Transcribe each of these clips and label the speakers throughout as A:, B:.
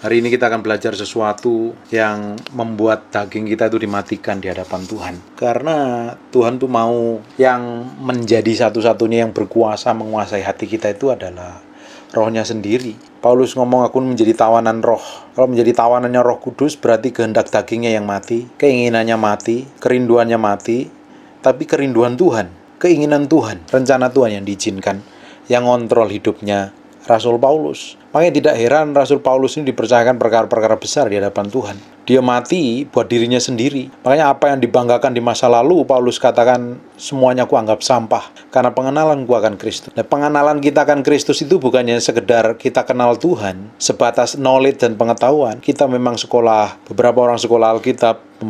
A: Hari ini kita akan belajar sesuatu yang membuat daging kita itu dimatikan di hadapan Tuhan. Karena Tuhan tuh mau yang menjadi satu-satunya yang berkuasa menguasai hati kita itu adalah Roh-Nya sendiri. Paulus ngomong, aku menjadi tawanan roh. Kalau menjadi tawanannya Roh Kudus berarti kehendak dagingnya yang mati, keinginannya mati, kerinduannya mati, tapi kerinduan Tuhan, keinginan Tuhan, rencana Tuhan yang diizinkan, yang ngontrol hidupnya Rasul Paulus. Makanya tidak heran Rasul Paulus ini dipercayakan perkara-perkara besar di hadapan Tuhan. Dia mati buat dirinya sendiri. Makanya apa yang dibanggakan di masa lalu, Paulus katakan semuanya ku anggap sampah karena pengenalan ku akan Kristus. Nah, pengenalan kita akan Kristus itu bukannya sekedar kita kenal Tuhan sebatas knowledge dan pengetahuan. Kita memang sekolah, beberapa orang sekolah Alkitab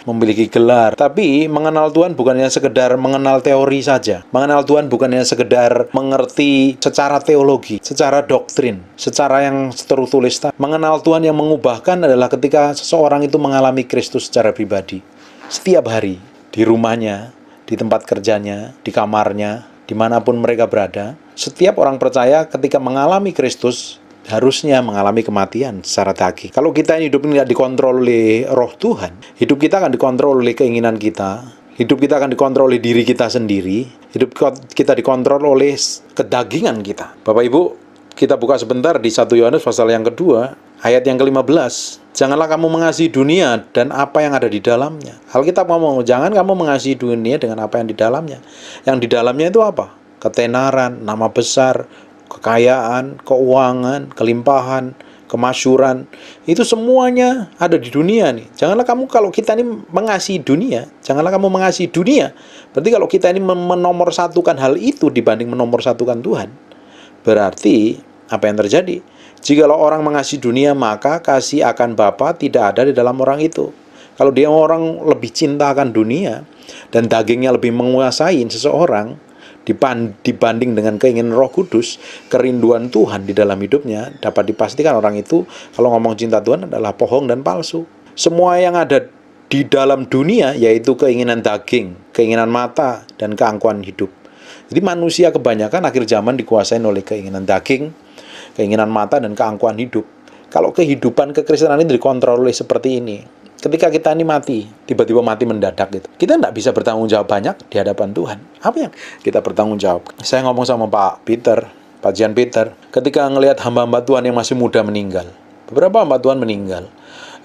A: memiliki gelar, tapi mengenal Tuhan bukannya sekedar mengenal teori saja. Mengenal Tuhan bukannya sekedar mengerti secara teologi, secara doktrin, secara yang tertulis. Mengenal Tuhan yang mengubahkan adalah ketika seseorang itu mengalami Kristus secara pribadi. Setiap hari, di rumahnya, di tempat kerjanya, di kamarnya, dimanapun mereka berada, setiap orang percaya ketika mengalami Kristus harusnya mengalami kematian secara daging. Kalau kita hidup ini tidak dikontrol oleh Roh Tuhan, hidup kita akan dikontrol oleh keinginan kita, hidup kita akan dikontrol oleh diri kita sendiri, hidup kita dikontrol oleh kedagingan kita. Bapak Ibu, kita buka sebentar di 1 Yohanes pasal yang kedua, ayat yang ke-15. Janganlah kamu mengasihi dunia dan apa yang ada di dalamnya. Alkitab ngomong, jangan kamu mengasihi dunia dengan apa yang di dalamnya. Yang di dalamnya itu apa? Ketenaran, nama besar, kekayaan, keuangan, kelimpahan, kemasyuran, itu semuanya ada di dunia nih. Janganlah kamu, kalau kita ini mengasihi dunia, janganlah kamu mengasihi dunia. Berarti kalau kita ini menomorsatukan hal itu dibanding menomorsatukan Tuhan, berarti apa yang terjadi? Jikalau orang mengasihi dunia, maka kasih akan Bapa tidak ada di dalam orang itu. Kalau dia orang lebih cinta akan dunia dan dagingnya lebih menguasai seseorang dibanding dengan keinginan Roh Kudus, kerinduan Tuhan di dalam hidupnya, dapat dipastikan orang itu kalau ngomong cinta Tuhan adalah bohong dan palsu. Semua yang ada di dalam dunia yaitu keinginan daging, keinginan mata, dan keangkuhan hidup. Jadi manusia kebanyakan akhir zaman dikuasai oleh keinginan daging, keinginan mata, dan keangkuhan hidup. Kalau kehidupan kekristenan ini dikontrol oleh seperti ini, ketika kita ini mati, tiba-tiba mati mendadak gitu, kita tidak bisa bertanggung jawab banyak di hadapan Tuhan. Apa yang kita bertanggung jawab? Saya ngomong sama Pak Jan Peter, ketika ngelihat hamba-hamba Tuhan yang masih muda meninggal. Beberapa hamba Tuhan meninggal.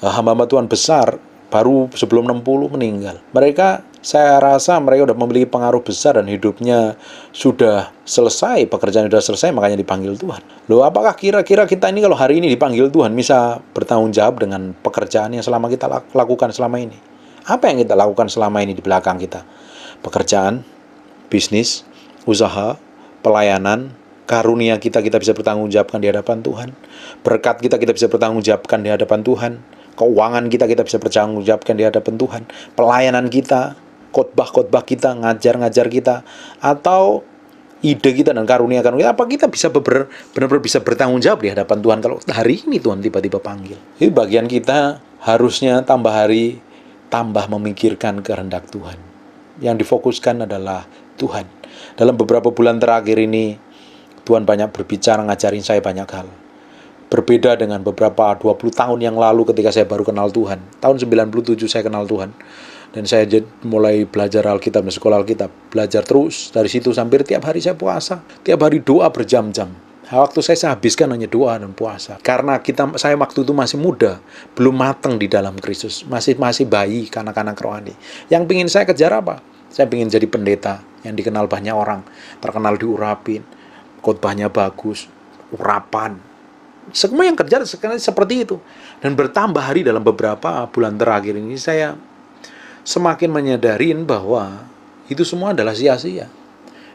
A: Hamba-hamba Tuhan besar, baru sebelum 60 meninggal. Mereka, saya rasa mereka sudah memiliki pengaruh besar dan hidupnya sudah selesai, pekerjaan sudah selesai, makanya dipanggil Tuhan. Loh, apakah kira-kira kita ini kalau hari ini dipanggil Tuhan bisa bertanggung jawab dengan pekerjaan yang selama kita lakukan selama ini? Apa yang kita lakukan selama ini di belakang kita? Pekerjaan, bisnis, usaha, pelayanan, karunia kita bisa bertanggung jawabkan di hadapan Tuhan. Berkat kita bisa bertanggung jawabkan di hadapan Tuhan. Keuangan kita bisa bertanggung jawabkan di hadapan Tuhan. Pelayanan kita, khotbah kita, ngajar kita, atau ide kita dan karunia kita, apa kita bisa benar-benar bisa bertanggung jawab di hadapan Tuhan kalau hari ini Tuhan tiba-tiba panggil? Jadi bagian kita harusnya tambah hari tambah memikirkan kehendak Tuhan. Yang difokuskan adalah Tuhan. Dalam beberapa bulan terakhir ini Tuhan banyak berbicara, ngajarin saya banyak hal. Berbeda dengan beberapa 20 tahun yang lalu ketika saya baru kenal Tuhan. Tahun 97 saya kenal Tuhan. Dan saya mulai belajar Alkitab dan sekolah Alkitab. Belajar terus. Dari situ hampir tiap hari saya puasa. Tiap hari doa berjam-jam. Waktu saya habiskan hanya doa dan puasa. Karena saya waktu itu masih muda. Belum matang di dalam Kristus. Masih bayi, kanak-kanak rohani. Yang ingin saya kejar apa? Saya ingin jadi pendeta yang dikenal banyak orang. Terkenal diurapin. Khotbahnya bagus. Urapan. Semua yang kerja seperti itu. Dan bertambah hari dalam beberapa bulan terakhir ini saya semakin menyadarin bahwa itu semua adalah sia-sia.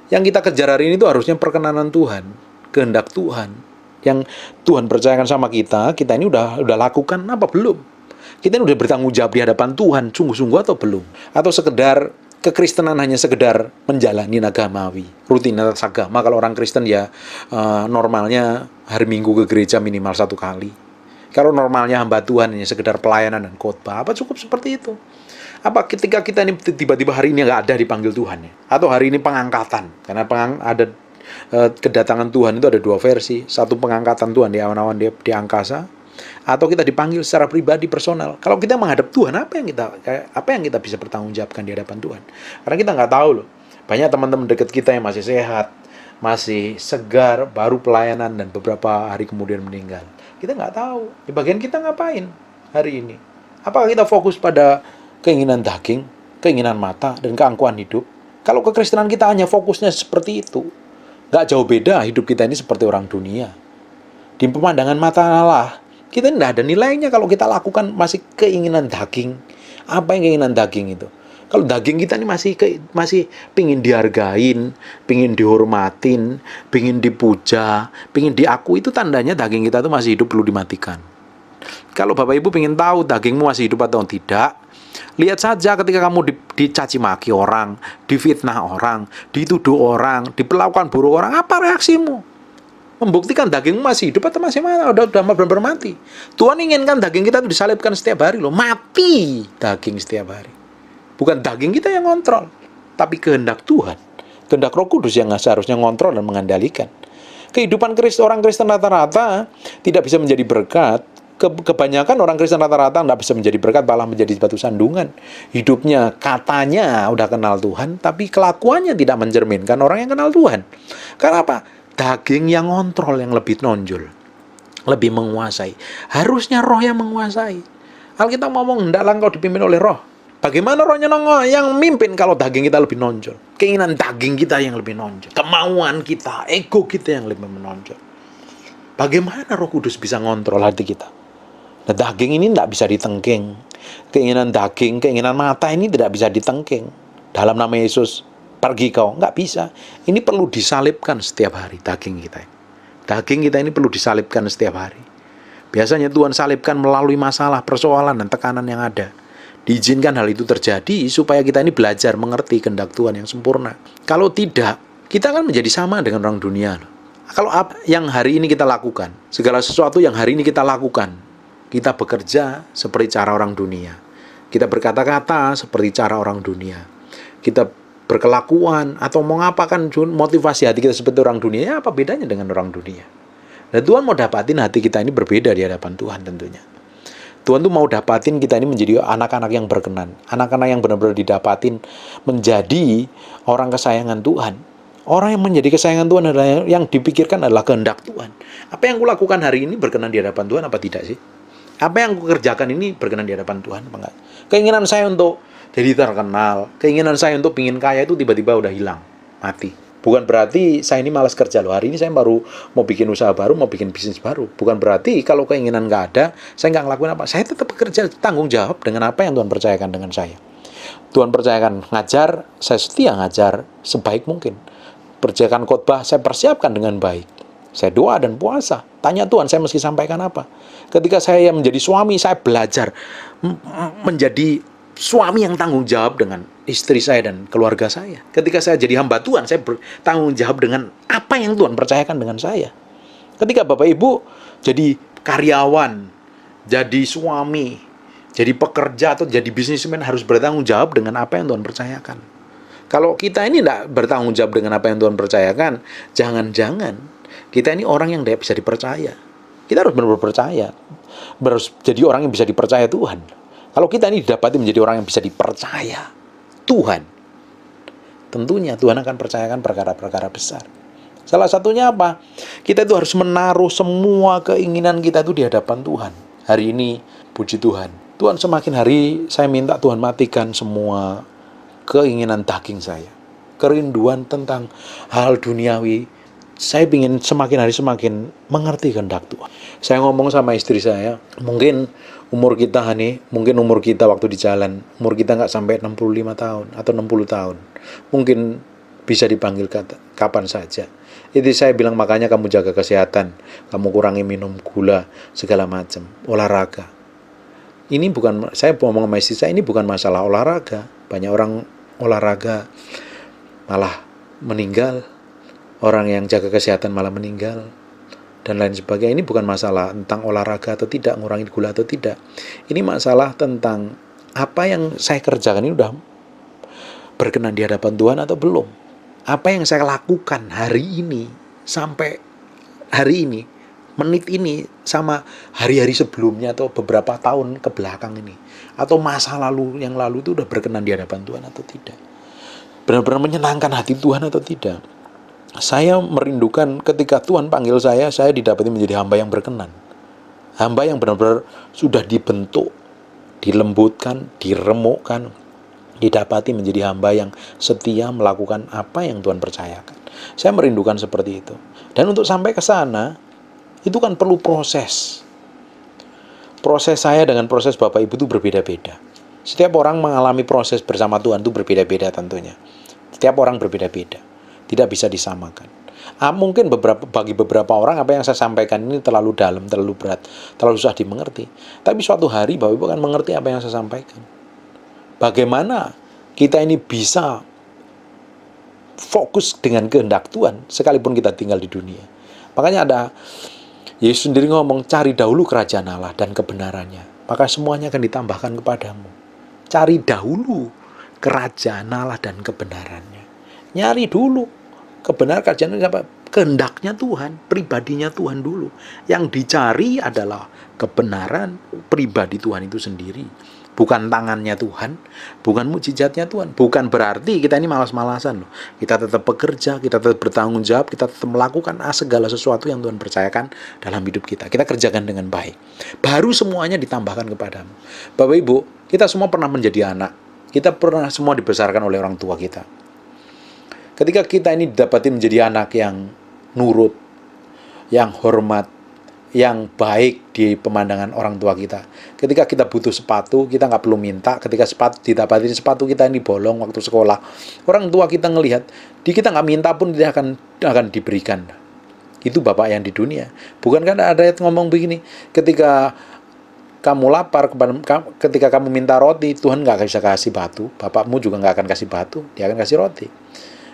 A: Yang kita kejar hari ini itu harusnya perkenanan Tuhan, kehendak Tuhan. Yang Tuhan percayakan sama kita ini udah lakukan apa belum? Kita ini udah bertanggung jawab di hadapan Tuhan sungguh-sungguh atau belum? Atau sekedar kekristenan hanya sekedar menjalani agamawi, rutinitas agama. Kalau orang Kristen ya normalnya hari Minggu ke gereja minimal 1 kali. Kalau normalnya hamba Tuhan hanya sekedar pelayanan dan khotbah, apa cukup seperti itu? Apa ketika kita ini tiba-tiba hari ini nggak ada dipanggil Tuhan ya? Atau hari ini pengangkatan? Karena ada kedatangan Tuhan itu ada 2 versi. Satu pengangkatan Tuhan di awan-awan di angkasa. atau kita dipanggil secara pribadi personal. Kalau kita menghadap Tuhan, apa yang kita bisa bertanggungjawabkan di hadapan Tuhan? Karena kita nggak tahu loh. Banyak teman-teman dekat kita yang masih sehat, masih segar, baru pelayanan dan beberapa hari kemudian meninggal. Kita nggak tahu di bagian kita ngapain hari ini. Apakah kita fokus pada keinginan daging, keinginan mata, dan keangkuhan hidup? Kalau kekristenan kita hanya fokusnya seperti itu, nggak jauh beda hidup kita ini seperti orang dunia. Di pemandangan mata Allah, kita tidak ada nilainya kalau kita lakukan masih keinginan daging. Apa yang keinginan daging itu? Kalau daging kita ini masih pingin dihargain, pingin dihormatin, pingin dipuja, pingin diakui, itu tandanya daging kita itu masih hidup, perlu dimatikan. Kalau Bapak Ibu pingin tahu dagingmu masih hidup atau tidak, lihat saja ketika kamu dicaci maki orang, difitnah orang, dituduh orang, diperlakukan buruk orang, apa reaksimu? Membuktikan dagingmu masih hidup atau masih udah benar-benar mati. Tuhan inginkan daging kita itu disalibkan setiap hari loh. Mati daging setiap hari. Bukan daging kita yang ngontrol, tapi kehendak Tuhan. Kehendak Roh Kudus yang seharusnya ngontrol dan mengendalikan. Kehidupan orang Kristen rata-rata tidak bisa menjadi berkat. Kebanyakan orang Kristen rata-rata tidak bisa menjadi berkat, malah menjadi batu sandungan. Hidupnya katanya udah kenal Tuhan, tapi kelakuannya tidak mencerminkan orang yang kenal Tuhan. Karena apa? Daging yang ngontrol, yang lebih nonjol, lebih menguasai. Harusnya roh yang menguasai. Alkitab ngomong, hendaklah engkau dipimpin oleh roh. Bagaimana rohnya yang mimpin kalau daging kita lebih nonjol? Keinginan daging kita yang lebih nonjol. Kemauan kita, ego kita yang lebih menonjol. Bagaimana Roh Kudus bisa ngontrol hati kita? Nah, daging ini tidak bisa ditengking. Keinginan daging, keinginan mata ini tidak bisa ditengking. Dalam nama Yesus, pergi kau. Nggak bisa. Ini perlu disalibkan setiap hari, daging kita. Daging kita ini perlu disalibkan setiap hari. Biasanya Tuhan salibkan melalui masalah, persoalan, dan tekanan yang ada. Diizinkan hal itu terjadi supaya kita ini belajar mengerti kehendak Tuhan yang sempurna. Kalau tidak, kita akan menjadi sama dengan orang dunia. Kalau apa yang hari ini kita lakukan, segala sesuatu yang hari ini kita lakukan, kita bekerja seperti cara orang dunia. Kita berkata-kata seperti cara orang dunia. Kita berkelakuan atau mau ngapakan motivasi hati kita seperti orang dunia, ya apa bedanya dengan orang dunia? Dan Tuhan mau dapatin hati kita ini berbeda di hadapan Tuhan tentunya. Tuhan tuh mau dapatin kita ini menjadi anak-anak yang berkenan, anak-anak yang benar-benar didapatin menjadi orang kesayangan Tuhan. Orang yang menjadi kesayangan Tuhan adalah yang dipikirkan adalah kehendak Tuhan. Apa yang kulakukan hari ini berkenan di hadapan Tuhan apa tidak sih? Apa yang kukerjakan ini berkenan di hadapan Tuhan apa enggak? Keinginan saya untuk jadi terkenal, keinginan saya untuk pingin kaya itu tiba-tiba udah hilang, mati. Bukan berarti saya ini malas kerja loh. Hari ini saya baru mau bikin usaha baru, mau bikin bisnis baru. Bukan berarti kalau keinginan nggak ada, saya nggak ngelakuin apa. Saya tetap bekerja, tanggung jawab dengan apa yang Tuhan percayakan dengan saya. Tuhan percayakan ngajar, saya setia ngajar sebaik mungkin. Percayakan khotbah, saya persiapkan dengan baik. Saya doa dan puasa. Tanya Tuhan, saya mesti sampaikan apa. Ketika saya menjadi suami, saya belajar menjadi suami yang tanggung jawab dengan istri saya dan keluarga saya. Ketika saya jadi hamba Tuhan, saya bertanggung jawab dengan apa yang Tuhan percayakan dengan saya. Ketika Bapak Ibu jadi karyawan, jadi suami, jadi pekerja atau jadi bisnismen, harus bertanggung jawab dengan apa yang Tuhan percayakan. Kalau kita ini tidak bertanggung jawab dengan apa yang Tuhan percayakan, jangan-jangan kita ini orang yang tidak bisa dipercaya. Kita harus benar-benar percaya, harus jadi orang yang bisa dipercaya Tuhan. Kalau kita ini didapati menjadi orang yang bisa dipercaya Tuhan, tentunya Tuhan akan percayakan perkara-perkara besar. Salah satunya apa? Kita itu harus menaruh semua keinginan kita itu di hadapan Tuhan. Hari ini, puji Tuhan. Tuhan semakin hari saya minta Tuhan matikan semua keinginan daging saya. Kerinduan tentang hal duniawi. Saya ingin semakin hari semakin mengerti kehendak Tuhan. Saya ngomong sama istri saya, mungkin umur kita waktu di jalan, umur kita nggak sampai 65 tahun atau 60 tahun. Mungkin bisa dipanggil kapan saja. Jadi saya bilang, makanya kamu jaga kesehatan, kamu kurangi minum gula, segala macam, olahraga. Ini bukan, saya ngomong sama istri saya, ini bukan masalah olahraga. Banyak orang olahraga malah meninggal. Orang yang jaga kesehatan malah meninggal, dan lain sebagainya. Ini bukan masalah tentang olahraga atau tidak, ngurangi gula atau tidak. Ini masalah tentang apa yang saya kerjakan ini udah berkenan di hadapan Tuhan atau belum. Apa yang saya lakukan hari ini, sampai hari ini, menit ini sama hari-hari sebelumnya atau beberapa tahun ke belakang ini, atau masa lalu yang lalu itu udah berkenan di hadapan Tuhan atau tidak, benar-benar menyenangkan hati Tuhan atau tidak. Saya merindukan ketika Tuhan panggil saya didapati menjadi hamba yang berkenan, hamba yang benar-benar sudah dibentuk, dilembutkan, diremukkan, didapati menjadi hamba yang setia melakukan apa yang Tuhan percayakan. Saya merindukan seperti itu. Dan untuk sampai ke sana, itu kan perlu proses. Proses saya dengan proses Bapak Ibu itu berbeda-beda. Setiap orang mengalami proses bersama Tuhan itu berbeda-beda tentunya. Setiap orang berbeda-beda. Tidak bisa disamakan. Mungkin bagi beberapa orang apa yang saya sampaikan ini terlalu dalam, terlalu berat, terlalu susah dimengerti. Tapi suatu hari Bapak Ibu akan mengerti apa yang saya sampaikan. Bagaimana kita ini bisa fokus dengan kehendak Tuhan sekalipun kita tinggal di dunia. Makanya ada Yesus sendiri ngomong, cari dahulu kerajaan Allah dan kebenarannya, maka semuanya akan ditambahkan kepadamu. Cari dahulu kerajaan Allah dan kebenarannya. Nyari dulu kebenaran kerajaan apa? Kehendaknya Tuhan, pribadinya Tuhan dulu. Yang dicari adalah kebenaran pribadi Tuhan itu sendiri. Bukan tangannya Tuhan, bukan mujizatnya Tuhan. Bukan berarti kita ini malas-malasan loh. Kita tetap bekerja, kita tetap bertanggung jawab, kita tetap melakukan segala sesuatu yang Tuhan percayakan dalam hidup kita. Kita kerjakan dengan baik. Baru semuanya ditambahkan kepadamu. Bapak Ibu, kita semua pernah menjadi anak. Kita pernah semua dibesarkan oleh orang tua kita. Ketika kita ini didapati menjadi anak yang nurut, yang hormat, yang baik di pemandangan orang tua kita. Ketika kita butuh sepatu, kita nggak perlu minta. Ketika didapati sepatu kita ini bolong waktu sekolah, orang tua kita ngelihat, kita nggak minta pun dia akan diberikan. Itu Bapak yang di dunia. Bukan kan ada ayat ngomong begini, ketika kamu lapar, ketika kamu minta roti, Tuhan nggak bisa kasih batu. Bapakmu juga nggak akan kasih batu, dia akan kasih roti.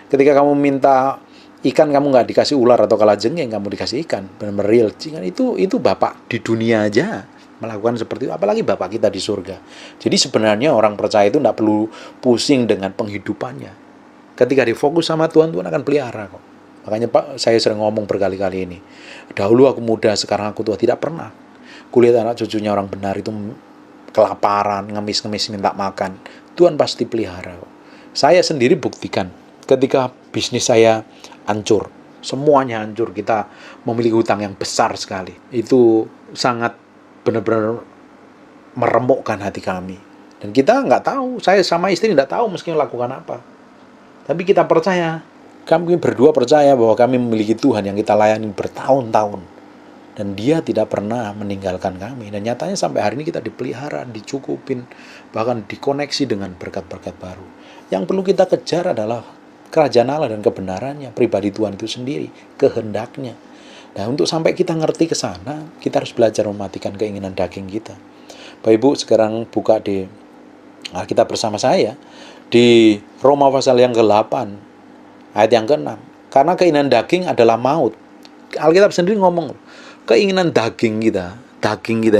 A: Ketika kamu minta ikan, kamu nggak dikasih ular atau kalajengking, kamu dikasih ikan. Benar-benar real. Itu Bapak di dunia aja melakukan seperti itu, apalagi Bapak kita di surga. Jadi sebenarnya orang percaya itu nggak perlu pusing dengan penghidupannya. Ketika difokus sama Tuhan, Tuhan akan pelihara kok. Makanya Pak, saya sering ngomong berkali-kali ini. Dahulu aku muda, sekarang aku tua. Tidak pernah kulihat anak cucunya orang benar itu kelaparan, ngemis-ngemis minta makan. Tuhan pasti pelihara kok. Saya sendiri buktikan ketika bisnis saya hancur, semuanya hancur, kita memiliki hutang yang besar sekali. Itu sangat benar-benar meremukkan hati kami. Dan kita nggak tahu, saya sama istri nggak tahu mesti melakukan apa. Tapi kita percaya, kami berdua percaya bahwa kami memiliki Tuhan yang kita layani bertahun-tahun. Dan Dia tidak pernah meninggalkan kami. Dan nyatanya sampai hari ini kita dipelihara, dicukupin, bahkan dikoneksi dengan berkat-berkat baru. Yang perlu kita kejar adalah kerajaan Allah dan kebenarannya, pribadi Tuhan itu sendiri, kehendaknya. Nah, untuk sampai kita ngerti ke sana, kita harus belajar mematikan keinginan daging kita. Bapak Ibu, sekarang buka di Alkitab bersama saya, di Roma pasal yang ke-8, ayat yang ke-6. Karena keinginan daging adalah maut. Alkitab sendiri ngomong, keinginan daging kita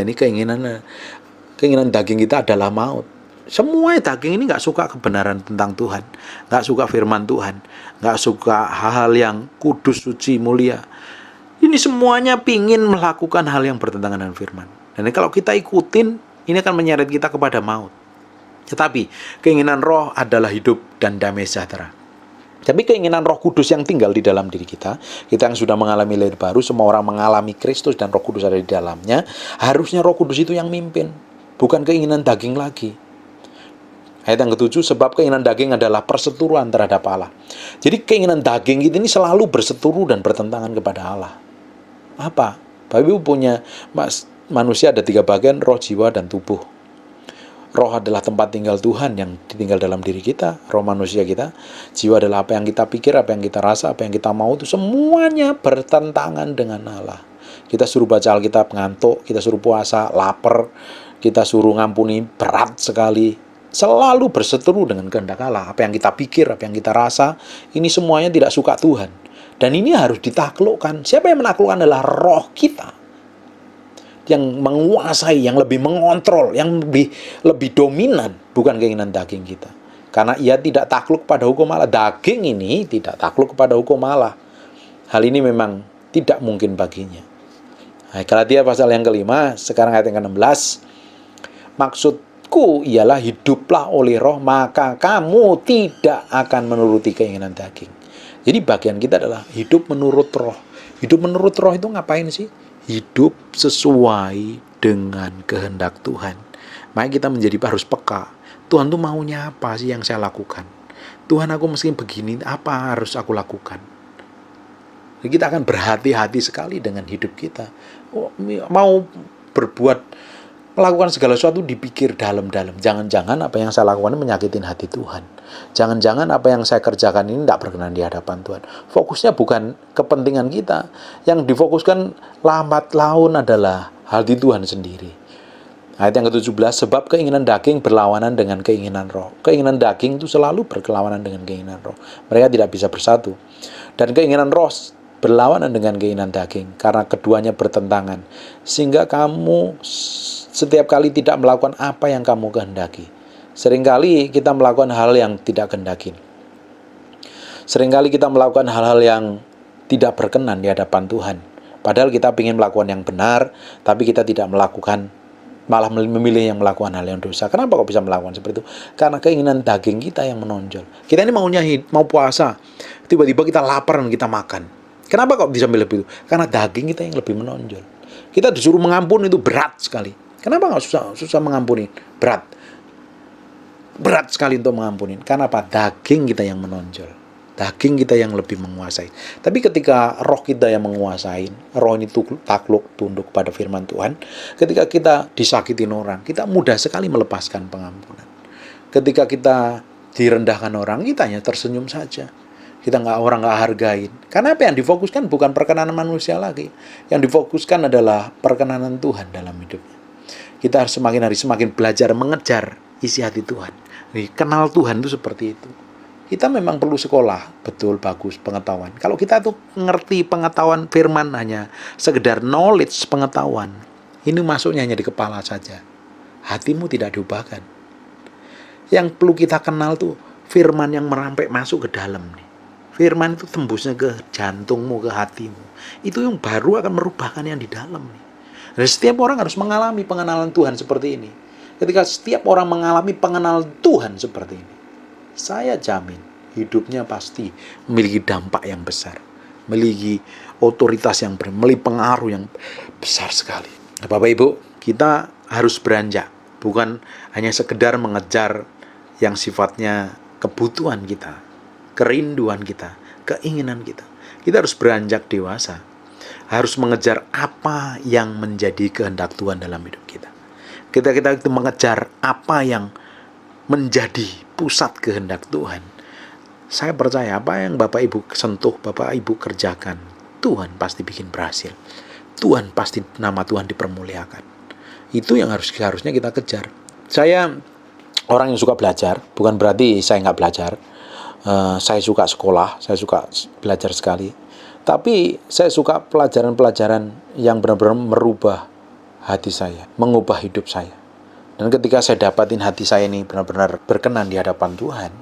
A: ini keinginan daging kita adalah maut. Semua daging ini nggak suka kebenaran tentang Tuhan, nggak suka firman Tuhan, nggak suka hal-hal yang kudus, suci, mulia. Ini semuanya pingin melakukan hal yang bertentangan dengan firman. Dan kalau kita ikutin, ini akan menyeret kita kepada maut. Tetapi keinginan roh adalah hidup dan damai sejahtera. Tapi keinginan Roh Kudus yang tinggal di dalam diri kita yang sudah mengalami lahir baru, semua orang mengalami Kristus dan Roh Kudus ada di dalamnya, harusnya Roh Kudus itu yang mimpin, bukan keinginan daging lagi. Ayat yang ke-7, sebab keinginan daging adalah perseteruan terhadap Allah. Jadi keinginan daging ini selalu berseteru dan bertentangan kepada Allah. Apa? Bapak Ibu punya manusia ada 3 bagian, roh, jiwa, dan tubuh. Roh adalah tempat tinggal Tuhan yang tinggal dalam diri kita, roh manusia kita. Jiwa adalah apa yang kita pikir, apa yang kita rasa, apa yang kita mau, itu semuanya bertentangan dengan Allah. Kita suruh baca Alkitab ngantuk, kita suruh puasa lapar, kita suruh ngampuni berat sekali. Selalu berseteru dengan kehendak Allah. Apa yang kita pikir, apa yang kita rasa, ini semuanya tidak suka Tuhan. Dan ini harus ditaklukkan. Siapa yang menaklukkan adalah roh kita, yang menguasai, yang lebih mengontrol, yang lebih dominan, bukan keinginan daging kita. Karena ia tidak takluk pada hukum Allah. Daging ini tidak takluk kepada hukum Allah. Hal ini memang tidak mungkin baginya. Nah, Galatia pasal yang kelima, sekarang ayat yang ke-16. Maksudku ialah hiduplah oleh roh, maka kamu tidak akan menuruti keinginan daging. Jadi bagian kita adalah hidup menurut roh. Hidup menurut roh itu ngapain sih? Hidup sesuai dengan kehendak Tuhan. Makanya kita harus peka. Tuhan tuh maunya apa sih yang saya lakukan? Tuhan, aku mesti begini, apa harus aku lakukan? Kita akan berhati-hati sekali dengan hidup kita. Mau melakukan segala sesuatu dipikir dalam-dalam. Jangan-jangan apa yang saya lakukan ini menyakitin hati Tuhan. Jangan-jangan apa yang saya kerjakan ini tidak berkenan di hadapan Tuhan. Fokusnya bukan kepentingan kita. Yang difokuskan lambat laun adalah hati Tuhan sendiri. Ayat yang ke-17, sebab keinginan daging berlawanan dengan keinginan roh. Keinginan daging itu selalu berlawanan dengan keinginan roh. Mereka tidak bisa bersatu. Dan keinginan roh berlawanan dengan keinginan daging, karena keduanya bertentangan. Sehingga kamu setiap kali tidak melakukan apa yang kamu kehendaki. Seringkali kita melakukan hal yang tidak kehendaki. Seringkali kita melakukan hal-hal yang tidak berkenan di hadapan Tuhan. Padahal kita ingin melakukan yang benar, tapi kita tidak melakukan, malah memilih yang melakukan hal yang dosa. Kenapa kok bisa melakukan seperti itu? Karena keinginan daging kita yang menonjol. Kita ini mau puasa, tiba-tiba kita lapar dan kita makan. Kenapa kok bisa milih itu? Karena daging kita yang lebih menonjol. Kita disuruh mengampuni itu berat sekali. Kenapa nggak susah mengampuni? Berat sekali untuk mengampuni. Karena apa? Daging kita yang menonjol. Daging kita yang lebih menguasai. Tapi ketika roh kita yang menguasai, roh ini takluk, tunduk pada firman Tuhan. Ketika kita disakitin orang, kita mudah sekali melepaskan pengampunan. Ketika kita direndahkan orang, kita hanya tersenyum saja. Orang nggak hargain. Karena apa yang difokuskan bukan perkenanan manusia lagi. Yang difokuskan adalah perkenanan Tuhan dalam hidupnya. Kita harus semakin hari semakin belajar mengejar isi hati Tuhan. Kenal Tuhan itu seperti itu. Kita memang perlu sekolah, betul, bagus, pengetahuan. Kalau kita tuh ngerti pengetahuan firman hanya sekedar knowledge pengetahuan, ini masuknya hanya di kepala saja. Hatimu tidak diubahkan. Yang perlu kita kenal tuh firman yang merampai masuk ke dalam nih. Firman itu tembusnya ke jantungmu, ke hatimu. Itu yang baru akan merubahkan yang di dalam nih. Dan setiap orang harus mengalami pengenalan Tuhan seperti ini. Ketika setiap orang mengalami pengenalan Tuhan seperti ini, saya jamin hidupnya pasti memiliki dampak yang besar. Memiliki otoritas yang memiliki pengaruh yang besar sekali. Bapak Ibu, kita harus beranjak. Bukan hanya sekedar mengejar yang sifatnya kebutuhan kita, kerinduan kita, keinginan kita. Kita harus beranjak dewasa. Harus mengejar apa yang menjadi kehendak Tuhan dalam hidup kita. Kita itu mengejar apa yang menjadi pusat kehendak Tuhan. Saya percaya apa yang Bapak Ibu sentuh, Bapak Ibu kerjakan, Tuhan pasti bikin berhasil. Tuhan pasti nama Tuhan dipermuliakan. Itu yang harusnya kita kejar. Saya orang yang suka belajar, bukan berarti saya nggak belajar. Saya suka sekolah, saya suka belajar sekali. Tapi saya suka pelajaran-pelajaran yang benar-benar merubah hati saya, mengubah hidup saya. Dan ketika saya dapatin hati saya ini benar-benar berkenan di hadapan Tuhan,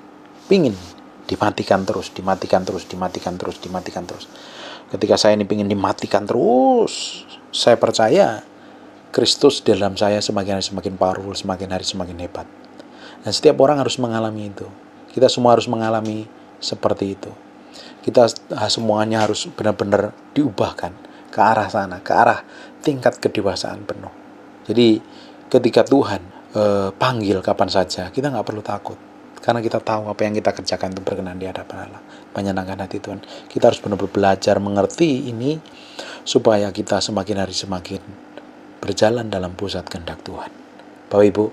A: pingin dimatikan terus. Ketika saya ini pingin dimatikan terus, saya percaya Kristus dalam saya semakin hari semakin powerful, semakin hari semakin hebat. Dan setiap orang harus mengalami itu. Kita semua harus mengalami seperti itu. Kita semuanya harus benar-benar diubahkan ke arah sana, ke arah tingkat kedewasaan penuh. Jadi ketika Tuhan panggil kapan saja, kita nggak perlu takut. Karena kita tahu apa yang kita kerjakan itu berkenan di hadapan Allah, menyenangkan hati Tuhan. Kita harus benar-benar belajar mengerti ini, supaya kita semakin hari semakin berjalan dalam pusat kehendak Tuhan. Bapak Ibu,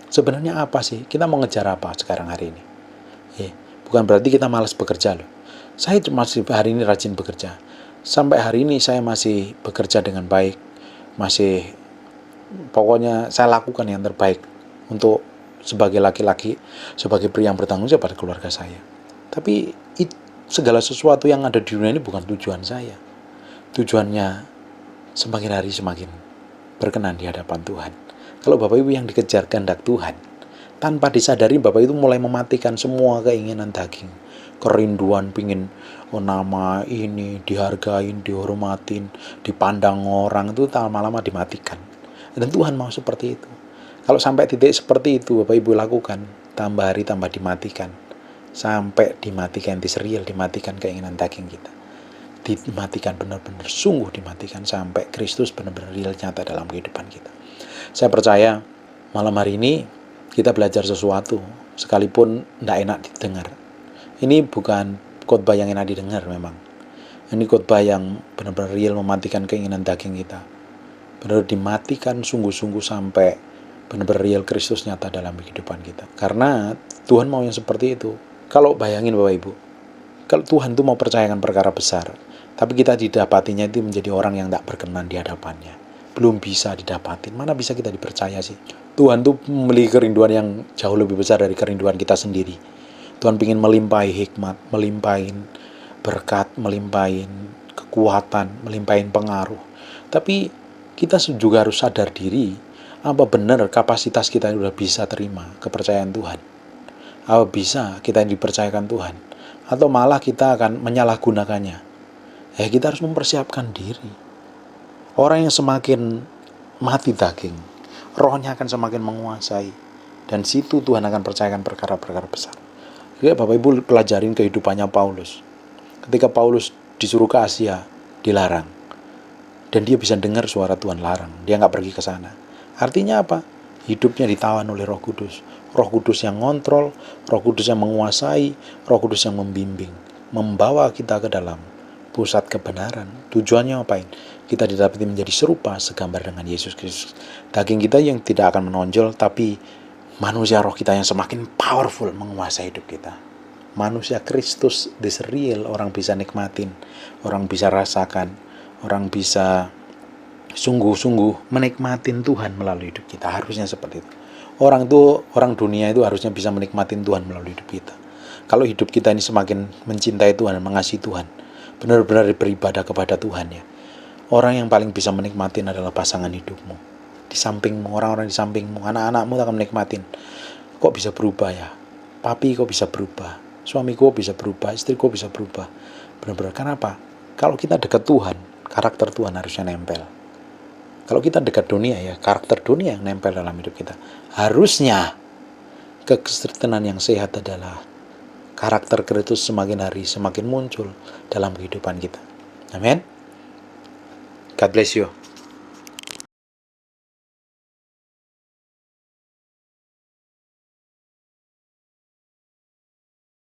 A: sebenarnya apa sih? Kita mau ngejar apa sekarang hari ini? Bukan berarti kita malas bekerja loh. Saya masih hari ini rajin bekerja. Sampai hari ini saya masih bekerja dengan baik. Pokoknya saya lakukan yang terbaik untuk sebagai laki-laki, sebagai pria yang bertanggung jawab pada keluarga saya. Tapi segala sesuatu yang ada di dunia ini bukan tujuan saya. Tujuannya semakin hari semakin berkenan di hadapan Tuhan. Kalau Bapak Ibu yang dikejar kehendak Tuhan, tanpa disadari Bapak itu mulai mematikan semua keinginan daging, kerinduan pingin nama ini dihargain, dihormatin, dipandang orang, itu lama-lama dimatikan. Dan Tuhan mau seperti itu. Kalau sampai titik seperti itu Bapak Ibu lakukan, tambah hari tambah dimatikan. Sampai dimatikan real, dimatikan keinginan daging kita. Dimatikan benar-benar, sungguh dimatikan sampai Kristus benar-benar real nyata dalam kehidupan kita. Saya percaya malam hari ini kita belajar sesuatu, sekalipun tidak enak didengar. Ini bukan khotbah yang enak didengar memang. Ini khotbah yang benar-benar real mematikan keinginan daging kita. Benar-benar dimatikan sungguh-sungguh sampai benar-benar real Kristus nyata dalam kehidupan kita. Karena Tuhan mau yang seperti itu. Kalau bayangin Bapak Ibu, kalau Tuhan itu mau percayakan perkara besar, tapi kita didapatinya itu menjadi orang yang tak berkenan di hadapannya, belum bisa didapatin, mana bisa kita dipercaya sih? Tuhan tuh memiliki kerinduan yang jauh lebih besar dari kerinduan kita sendiri. Tuhan ingin melimpahi hikmat, melimpahin berkat, melimpahin kekuatan, melimpahin pengaruh. Tapi kita juga harus sadar diri, apa benar kapasitas kita sudah bisa terima kepercayaan Tuhan? Apa bisa kita yang dipercayakan Tuhan? Atau malah kita akan menyalahgunakannya? Kita harus mempersiapkan diri. Orang yang semakin mati daging, rohnya akan semakin menguasai. Dan situ Tuhan akan percayakan perkara-perkara besar. Bapak Ibu pelajarin kehidupannya Paulus. Ketika Paulus disuruh ke Asia, dilarang. Dan dia bisa dengar suara Tuhan larang. Dia nggak pergi ke sana. Artinya apa? Hidupnya ditawan oleh Roh Kudus. Roh Kudus yang ngontrol, Roh Kudus yang menguasai, Roh Kudus yang membimbing. Membawa kita ke dalam pusat kebenaran. Tujuannya apain? Kita didapati menjadi serupa segambar dengan Yesus Kristus. Daging kita yang tidak akan menonjol, tapi manusia roh kita yang semakin powerful menguasai hidup kita. Manusia Kristus, this real, orang bisa nikmatin, orang bisa rasakan, orang bisa sungguh-sungguh menikmatin Tuhan melalui hidup kita. Harusnya seperti itu. Orang dunia itu harusnya bisa menikmatin Tuhan melalui hidup kita. Kalau hidup kita ini semakin mencintai Tuhan dan mengasihi Tuhan, benar-benar beribadah kepada Tuhan ya. Orang yang paling bisa menikmatin adalah pasangan hidupmu. Di sampingmu, orang-orang di sampingmu, anak-anakmu akan menikmatin. Kok bisa berubah ya? Papi kok bisa berubah? Suamiku bisa berubah, istriku bisa berubah. Benar-benar, kenapa? Kalau kita dekat Tuhan, karakter Tuhan harusnya nempel. Kalau kita dekat dunia ya, karakter dunia yang nempel dalam hidup kita. Harusnya kekristenan yang sehat adalah karakter Kristus semakin hari semakin muncul dalam kehidupan kita. Amin. God bless you.